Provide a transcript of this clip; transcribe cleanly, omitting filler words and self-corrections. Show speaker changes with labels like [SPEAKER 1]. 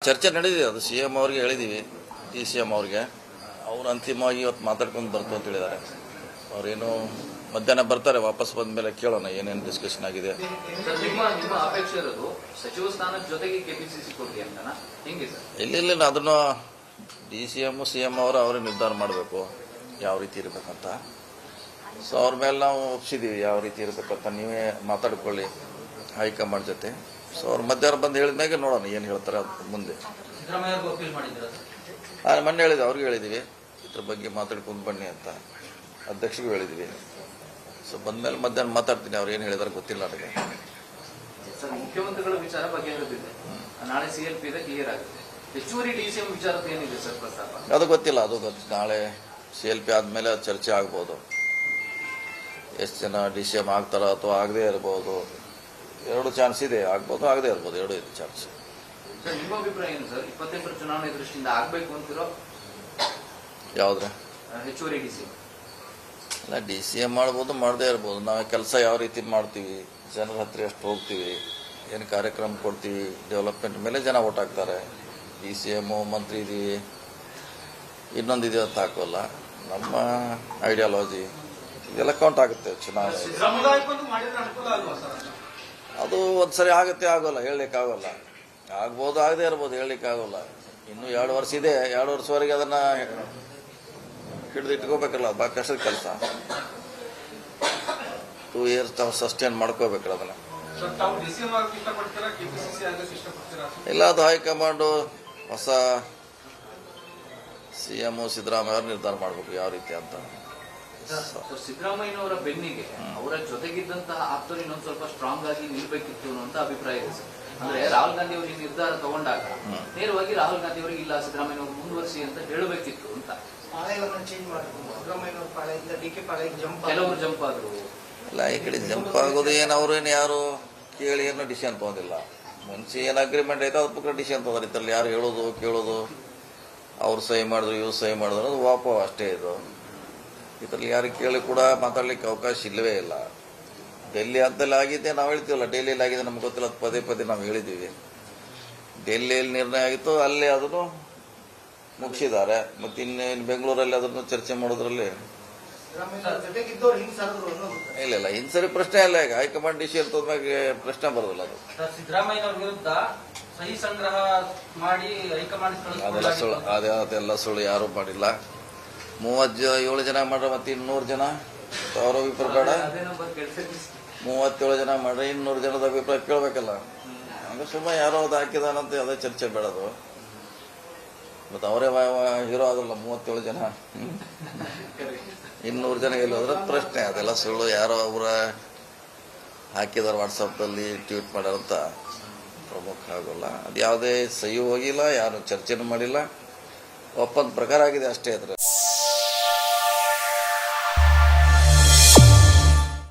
[SPEAKER 1] ಚರ್ಚೆ ನಡೆದಿದೆ. ಅದು ಸಿ ಎಂ ಅವ್ರಿಗೆ ಹೇಳಿದ್ದೀವಿ, DCM ಅವ್ರಿಗೆ. ಅವ್ರು ಅಂತಿಮವಾಗಿ ಇವತ್ತು ಮಾತಾಡ್ಕೊಂಡು ಬರ್ತು ಅಂತ ಹೇಳಿದ್ದಾರೆ. ಅವ್ರೇನು ಮಧ್ಯಾಹ್ನ ಬರ್ತಾರೆ, ವಾಪಸ್ ಬಂದ ಮೇಲೆ ಕೇಳೋಣ ಏನೇನು ಡಿಸ್ಕಷನ್ ಆಗಿದೆ.
[SPEAKER 2] ನಿಮ್ಮ ಅಪೇಕ್ಷೆ ಇರೋದು ಸಚಿವ ಸ್ಥಾನದ ಜೊತೆಗೆ KPCC ಕೊಡಿ ಅಂತನಾ? ಹೆಂಗೆ ಸರ್?
[SPEAKER 1] ಇಲ್ಲ ಅದನ್ನು DCM CM ಅವರೇ ನಿರ್ಧಾರ ಮಾಡಬೇಕು ಯಾವ ರೀತಿ ಇರಬೇಕಂತ. ಸೊ ಅವ್ರ ಮೇಲೆ ನಾವು ಒಪ್ಸಿದ್ದೀವಿ ಯಾವ ರೀತಿ ಇರಬೇಕಂತ. ನೀವೇ ಮಾತಾಡ್ಕೊಳ್ಳಿ ಹೈಕಮಾಂಡ್ ಜೊತೆ. ಸೊ ಅವ್ರು ಮಧ್ಯಾಹ್ನ ಬಂದು ಹೇಳಿದ್ಮೇಲೆ ನೋಡೋಣ ಏನು ಹೇಳ್ತಾರೆ ಮುಂದೆ. ಮೊನ್ನೆ ಹೇಳಿದ್ವಿ, ಅವ್ರಿಗೆ ಹೇಳಿದ್ದೀವಿ ಇದ್ರ ಬಗ್ಗೆ ಮಾತಾಡ್ಕೊಂಡು ಬನ್ನಿ ಅಂತ, ಅಧ್ಯಕ್ಷರಿಗೂ ಹೇಳಿದ್ದೀವಿ. ಸೊ ಬಂದ್ಮೇಲೆ ಮಧ್ಯಾಹ್ನ ಮಾತಾಡ್ತೀನಿ, ಅವ್ರು ಏನು ಹೇಳಿದಾರೆ ಗೊತ್ತಿಲ್ಲ ನನಗೆ.
[SPEAKER 2] ಸರ್, ಮುಖ್ಯಮಂತ್ರಿಗಳ ವಿಚಾರ ಬಗೆಹರಿದಿದೆ, ನಾಳೆ CLP ಕ್ಲಿಯರ್ ಆಗುತ್ತೆ. ಹೆಚ್ಚುವರಿ DCM ವಿಚಾರದ ಏನಿದೆ ಸರ್ ಪ್ರಸ್ತಾಪ?
[SPEAKER 1] ಅದು ಗೊತ್ತಿಲ್ಲ, ನಾಳೆ CLP ಆದ್ಮೇಲೆ ಚರ್ಚೆ ಆಗ್ಬೋದು. ಎಷ್ಟು ಜನ DCM ಆಗ್ತಾರ ಅಥವಾ ಆಗದೇ ಇರ್ಬೋದು. ಎರಡು ಚಾನ್ಸ್ ಇದೆ, ಆಗ್ಬೋದು ಆಗದೇ ಇರ್ಬೋದು, ಎರಡು ಇದೆ ಚಾನ್ಸ್.
[SPEAKER 2] ಸರ್, ನಿಮ್ಮ ಅಭಿಪ್ರಾಯ ಏನು ಸರ್? 28ರ ಚುನಾವಣೆ ದೃಷ್ಟಿಯಿಂದ ಆಗ್ಬೇಕು ಅಂತಿರೋ
[SPEAKER 1] ಯಾವ್ದ್ರೆ
[SPEAKER 2] ಹೆಚ್ಚುವರಿ DCM?
[SPEAKER 1] ಅಲ್ಲ, DCM ಮಾಡ್ಬೋದು, ಮಾಡದೇ ಇರ್ಬೋದು. ನಾವು ಕೆಲಸ ಯಾವ ರೀತಿ ಮಾಡ್ತೀವಿ, ಜನರ ಹತ್ರ ಎಷ್ಟು ಹೋಗ್ತೀವಿ, ಏನು ಕಾರ್ಯಕ್ರಮ ಕೊಡ್ತೀವಿ, ಡೆವಲಪ್ಮೆಂಟ್ ಮೇಲೆ ಜನ ಓಟ್ ಹಾಕ್ತಾರೆ. DCM ಮಂತ್ರಿ ಇದೀವಿ, ಇನ್ನೊಂದಿದೆ ಅಂತ ಹಾಕೋಲ್ಲ. ನಮ್ಮ ಐಡಿಯಾಲಜಿ ಇದೆಲ್ಲ ಕೌಂಟ್ ಆಗುತ್ತೆ ಚುನಾವಣೆ. ಅದು ಒಂದ್ಸರಿ ಆಗುತ್ತೆ, ಆಗೋಲ್ಲ, ಹೇಳಲಿಕ್ಕಾಗೋಲ್ಲ. ಆಗ್ಬೋದು, ಆಗದೆ ಇರ್ಬೋದು, ಹೇಳಲಿಕ್ಕಾಗೋಲ್ಲ. ಇನ್ನು 2 ವರ್ಷ ಇದೆ, 2 ವರ್ಷವರೆಗೆ ಅದನ್ನ ಹಿಡಿದು ಇಟ್ಕೋಬೇಕಲ್ಲ, ಭಾಳ ಕಷ್ಟದ ಕೆಲಸ. 2 ಇಯರ್ಸ್ ತಾವು ಸಸ್ಟೈನ್ ಮಾಡ್ಕೋಬೇಕಲ್ಲ ಅದನ್ನ. ಇಲ್ಲ, ಅದು ಹೈಕಮಾಂಡು ಹೊಸ CM ಸಿದ್ದರಾಮಯ್ಯ ಅವರು ನಿರ್ಧಾರ ಮಾಡಬೇಕು ಯಾವ ರೀತಿ ಅಂತ.
[SPEAKER 2] ಸಿದ್ದರಾಮಯ್ಯನವರ ಬೆನ್ನಿಗೆ ಅವರ ಜೊತೆಗಿದ್ದಂತಹ ಆಪ್ತರು ಇನ್ನೊಂದು ಸ್ವಲ್ಪ ಸ್ಟ್ರಾಂಗ್ ಆಗಿ ನಿಲ್ಬೇಕಿತ್ತು ಅನ್ನುವಂತ ಅಭಿಪ್ರಾಯ ಇದೆ ಸರ್. ಅಂದ್ರೆ ರಾಹುಲ್ ಗಾಂಧಿ ಅವರು ಈ ನಿರ್ಧಾರ ತಗೊಂಡಾಗ ನೇರವಾಗಿ ರಾಹುಲ್ ಗಾಂಧಿ ಅವರಿಗೆ ಇಲ್ಲ ಸಿದ್ದರಾಮಯ್ಯನವರು ಮುಂದುವರಿಸಿ ಅಂತ ಹೇಳಬೇಕಿತ್ತು ಅಂತ. ಕೆಲವರು ಜಂಪ್ ಆದ್ರು.
[SPEAKER 1] ಇಲ್ಲ, ಈ ಕಡೆ ಜಂಪ್ ಆಗೋದು ಏನು, ಅವ್ರೇನು ಯಾರು ಕೇಳಿ ಏನೋ ಡಿಸಿಷನ್ ತಗೊಂಡಿಲ್ಲ. ಮುಂಚೆ ಏನು ಅಗ್ರಿಮೆಂಟ್ ಐತೆ ಅದ್ರ ಪ್ರಕಾರ ಡಿಸಿಷನ್ ತಗೊಂಡ್ರೆ ಇದ್ರಲ್ಲಿ ಯಾರು ಹೇಳೋದು ಕೇಳೋದು, ಅವ್ರು ಸಹಿ ಮಾಡಿದ್ರು ಇವ್ರು ಸಹಿ ಮಾಡಿದ್ರು ಅದು ವಾಪ ಅಷ್ಟೇ. ಇದರಲ್ಲಿ ಯಾರು ಕೇಳಿ ಕೂಡ ಮಾತಾಡ್ಲಿಕ್ಕೆ ಅವಕಾಶ ಇಲ್ಲವೇ ಇಲ್ಲ. ಡೆಲ್ಲಿ ಹಂತಲ್ಲಿ ಆಗಿದೆ, ನಾವು ಹೇಳ್ತೀವಲ್ಲ, ಡೆಲ್ಲಿಯಲ್ಲಿ ಆಗಿದೆ ನಮ್ಗೆ ಗೊತ್ತಿಲ್ಲ, ಪದೇ ಪದೇ ನಾವು ಹೇಳಿದ್ದೀವಿ. ಡೆಲ್ಲಿಯಲ್ಲಿ ನಿರ್ಣಯ ಆಗಿತ್ತು, ಅಲ್ಲೇ ಅದನ್ನು ಮುಗಿಸಿದ್ದಾರೆ. ಮತ್ತೆ ಇನ್ನೇನು ಬೆಂಗಳೂರಲ್ಲಿ ಅದನ್ನು ಚರ್ಚೆ ಮಾಡೋದ್ರಲ್ಲಿ ಇಲ್ಲ ಇನ್ಸರಿ ಪ್ರಶ್ನೆ ಇಲ್ಲ. ಈಗ ಹೈಕಮಾಂಡ್ ಡಿಸಿಷನ್ ತಗೊಂಡ್ಮೇಲೆ ಪ್ರಶ್ನೆ ಬರೋದಿಲ್ಲ. ಅದು
[SPEAKER 3] ಸಿದ್ದರಾಮಯ್ಯ ವಿರುದ್ಧ ಸಹಿ ಸಂಗ್ರಹ ಮಾಡಿ ಹೈಕಮಾಂಡ್
[SPEAKER 1] ಅದೆಲ್ಲ ಸುಳ್ಳು, ಯಾರು ಮಾಡಿಲ್ಲ. 37 ಜನ ಮಾಡ್ರೆ ಮತ್ತೆ 200 ಜನ ಅವ್ರ ಅಭಿಪ್ರಾಯ ಬೇಡ. 37 ಜನ ಮಾಡ್ರೆ 200 ಜನದ ಅಭಿಪ್ರಾಯ ಕೇಳಬೇಕಲ್ಲ. ಹಂಗೆ ಸುಮ್ಮನೆ ಯಾರೋ ಅದು ಹಾಕಿದಾನಂತ ಅದೇ ಚರ್ಚೆ ಬೇಡದು. ಮತ್ತೆ ಅವರೇ ಹೀರೋ ಅದಲ್ಲ, 37 ಜನ 200 ಜನ ಎಲ್ಲಿ ಹೋದ್ರೆ ಪ್ರಶ್ನೆ. ಅದೆಲ್ಲ ಸುಳ್ಳು, ಯಾರೋ ಅವರ ಹಾಕಿದಾರೆ ವಾಟ್ಸಪ್ನಲ್ಲಿ ಟ್ವೀಟ್ ಮಾಡ್ಯಾರಂತ ಪ್ರಮುಖ ಆಗೋಲ್ಲ. ಅದು ಯಾವುದೇ ಸಹಿ ಹೋಗಿಲ್ಲ, ಯಾರು ಚರ್ಚೆನೂ ಮಾಡಿಲ್ಲ, ಒಪ್ಪಂದ ಪ್ರಕಾರ ಆಗಿದೆ ಅಷ್ಟೇ. ಅದ್ರ